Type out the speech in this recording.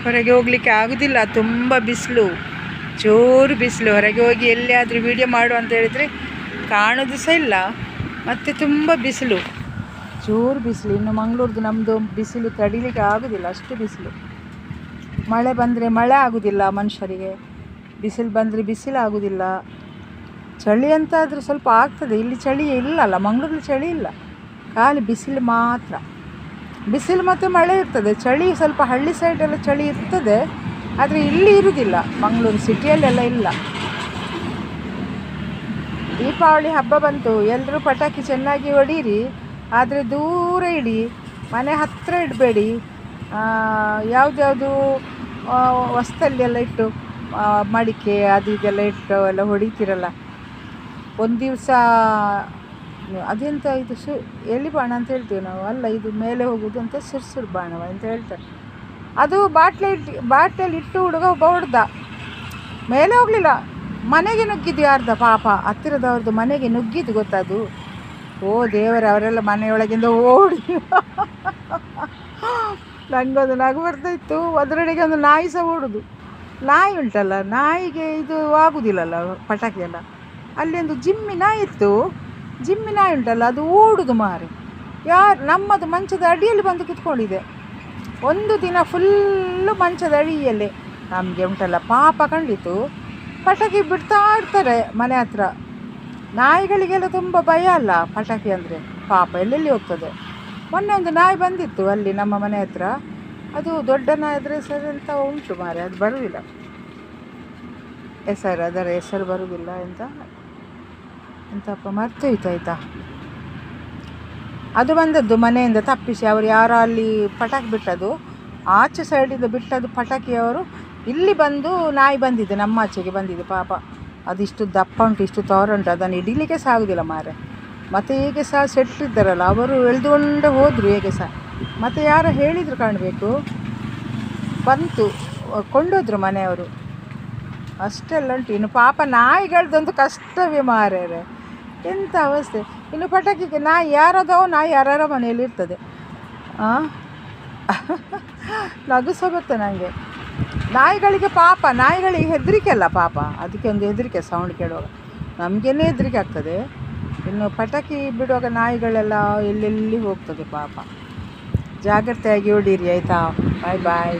ಹೊರಗೆ ಹೋಗಲಿಕ್ಕೆ ಆಗೋದಿಲ್ಲ, ತುಂಬ ಬಿಸಿಲು, ಜೋರು ಬಿಸಿಲು. ಹೊರಗೆ ಹೋಗಿ ಎಲ್ಲಿಯಾದರೂ ವೀಡಿಯೋ ಮಾಡು ಅಂತ ಹೇಳಿದರೆ ಕಾಣೋದು ಸಹ ಇಲ್ಲ. ಮತ್ತು ತುಂಬ ಬಿಸಿಲು, ಜೋರು ಬಿಸಿಲು. ಇನ್ನು ಮಂಗಳೂರದು ನಮ್ಮದು ಬಿಸಿಲು ತಡಿಲಿಕ್ಕೆ ಆಗೋದಿಲ್ಲ, ಅಷ್ಟು ಬಿಸಿಲು. ಮಳೆ ಬಂದರೆ ಮಳೆ ಆಗೋದಿಲ್ಲ ಮನುಷ್ಯರಿಗೆ, ಬಿಸಿಲು ಬಂದರೆ ಬಿಸಿಲು ಆಗೋದಿಲ್ಲ. ಚಳಿ ಅಂತಾದರೂ ಸ್ವಲ್ಪ ಆಗ್ತದೆ, ಇಲ್ಲಿ ಚಳಿ ಇಲ್ಲಲ್ಲ, ಮಂಗಳೂರಲ್ಲಿ ಚಳಿ ಇಲ್ಲ, ಖಾಲಿ ಬಿಸಿಲು ಮಾತ್ರ. ಬಿಸಿಲು ಮತ್ತು ಮಳೆ ಇರ್ತದೆ. ಚಳಿ ಸ್ವಲ್ಪ ಹಳ್ಳಿ ಸೈಡೆಲ್ಲ ಚಳಿ ಇರ್ತದೆ, ಆದರೆ ಇಲ್ಲಿ ಇರುವುದಿಲ್ಲ, ಮಂಗಳೂರು ಸಿಟಿಯಲ್ಲೆಲ್ಲ ಇಲ್ಲ. ದೀಪಾವಳಿ ಹಬ್ಬ ಬಂತು, ಎಲ್ಲರೂ ಪಟಾಕಿ ಚೆನ್ನಾಗಿ ಹೊಡೀರಿ, ಆದರೆ ದೂರ ಇಡಿ, ಮನೆ ಹತ್ತಿರ ಇಡಬೇಡಿ. ಯಾವುದ್ಯಾವುದು ವಸ್ತಲ್ಲಿ ಇಟ್ಟು ಮಡಿಕೆ ಅದು ಇದೆಲ್ಲ ಇಟ್ಟು ಎಲ್ಲ ಹೊಡಿತೀರಲ್ಲ, ಒಂದು ದಿವಸ ಅದೆಂತ ಇದು ಎಲ್ಲಿ ಬಾಣ ಅಂತ ಹೇಳ್ತೀವಿ ನಾವು, ಅಲ್ಲ ಇದು ಮೇಲೆ ಹೋಗೋದು ಅಂತ ಸುರ್ಸುರು ಬಾಣವ ಅಂತ ಹೇಳ್ತಾರೆ. ಅದು ಬಾಟ್ಲಲ್ಲಿ ಇಟ್ಟು ಹುಡುಗ ಒಬ್ಬ ಹೊಡೆದ, ಮೇಲೆ ಹೋಗಲಿಲ್ಲ, ಮನೆಗೆ ನುಗ್ಗಿದ್ದು ಯಾರ್ದ ಪಾಪ, ಹತ್ತಿರದವ್ರದ್ದು ಮನೆಗೆ ನುಗ್ಗಿದ್ದು ಗೊತ್ತದು. ಓ ದೇವರೇ, ಅವರೆಲ್ಲ ಮನೆಯೊಳಗಿಂದ ಓಡಿ. ನನಗೊಂದು ನಗು ಬರ್ತಾಯಿತ್ತು. ಅದರೊಳಗೆ ಒಂದು ನಾಯಿ ಸಹ ಓಡೋದು. ನಾಯಿ ಉಂಟಲ್ಲ, ನಾಯಿಗೆ ಇದು ಆಗೋದಿಲ್ಲಲ್ಲ ಪಟಾಕಿ ಎಲ್ಲ. ಅಲ್ಲಿ ಒಂದು ಜಿಮ್ಮಿ ನಾಯಿ ಇತ್ತು, ಜಿಮ್ಮಿ ನಾಯಿ ಉಂಟಲ್ಲ, ಅದು ಓಡುದು ಮಾರೆ. ನಮ್ಮದು ಮಂಚದ ಅಡಿಯಲ್ಲಿ ಬಂದು ಕೂತ್ಕೊಂಡಿದೆ ಒಂದು ದಿನ ಫುಲ್ಲು, ಮಂಚದ ಅಡಿಯಲ್ಲೇ. ನಮಗೆ ಉಂಟಲ್ಲ ಪಾಪ ಕಂಡಿತು. ಪಟಾಕಿ ಬಿಡ್ತಾ ಇರ್ತಾರೆ ಮನೆ ಹತ್ರ. ನಾಯಿಗಳಿಗೆಲ್ಲ ತುಂಬ ಭಯ ಅಲ್ಲ ಪಟಾಕಿ ಅಂದರೆ, ಪಾಪ ಎಲ್ಲೆಲ್ಲಿ ಹೋಗ್ತದೆ. ಮೊನ್ನೆ ಒಂದು ನಾಯಿ ಬಂದಿತ್ತು ಅಲ್ಲಿ ನಮ್ಮ ಮನೆ ಹತ್ರ, ಅದು ದೊಡ್ಡ ನಾಯಿ ಆದರೆ ಹೆಸರು ಅಂತ ಉಂಟು ಮಾರೆ, ಅದು ಬರುವುದಿಲ್ಲ ಹೆಸರು, ಅದರ ಹೆಸರು ಬರುವುದಿಲ್ಲ ಎಂತಪ್ಪ ಮರ್ತೋಯ್ತು ಆಯಿತಾ. ಅದು ಬಂದದ್ದು ಮನೆಯಿಂದ ತಪ್ಪಿಸಿ, ಅವರು ಯಾರೋ ಅಲ್ಲಿ ಪಟಾಕಿ ಬಿಟ್ಟದು, ಆಚೆ ಸೈಡಿಂದ ಬಿಟ್ಟದ್ದು ಪಟಾಕಿಯವರು ಇಲ್ಲಿ ಬಂದು ನಾಯಿ ಬಂದಿದೆ, ನಮ್ಮ ಆಚೆಗೆ ಬಂದಿದೆ ಪಾಪ. ಅದಿಷ್ಟು ದಪ್ಪ ಉಂಟು, ಇಷ್ಟು ತೋರ ಉಂಟು, ಅದನ್ನು ಹಿಡಿಲಿಕ್ಕೆ ಸಹ ಆಗೋದಿಲ್ಲ ಮಾರೆ. ಮತ್ತು ಹೇಗೆ ಸಹ ಸೆಟ್ಟಿದ್ದಾರಲ್ಲ ಅವರು ಎಳೆದುಕೊಂಡೇ ಹೋದರು ಹೇಗೆ ಸಹ. ಮತ್ತು ಯಾರೋ ಹೇಳಿದರು ಕಾಣಬೇಕು, ಬಂತು ಕೊಂಡೋದ್ರು ಮನೆಯವರು. ಅಷ್ಟೆಲ್ಲ ಉಂಟು. ಇನ್ನು ಪಾಪ ನಾಯಿಗಳದ್ದೊಂದು ಕಷ್ಟವೇ ಮಾರ್ಯಾರೆ, ಎಂಥ ಅವಸ್ಥೆ. ಇನ್ನು ಪಟಾಕಿಗೆ ನಾಯಿ ಯಾರದೋ ನಾಯಿ ಯಾರ ಮನೆಯಲ್ಲಿ ಇರ್ತದೆ. ನಗು ಸಹ ಬರ್ತದೆ ನನಗೆ. ನಾಯಿಗಳಿಗೆ ಪಾಪ, ನಾಯಿಗಳಿಗೆ ಹೆದರಿಕೆ ಅಲ್ಲ ಪಾಪ, ಅದಕ್ಕೆ ಒಂದು ಹೆದರಿಕೆ ಸೌಂಡ್ ಕೇಳುವಾಗ, ನಮಗೇನೆ ಹೆದರಿಕೆ ಆಗ್ತದೆ. ಇನ್ನು ಪಟಾಕಿ ಬಿಡುವಾಗ ನಾಯಿಗಳೆಲ್ಲ ಎಲ್ಲೆಲ್ಲಿ ಹೋಗ್ತದೆ ಪಾಪ. ಜಾಗ್ರತೆಯಾಗಿ ಹೊಡೀರಿ ಆಯಿತಾ. ಬಾಯ್ ಬಾಯ್.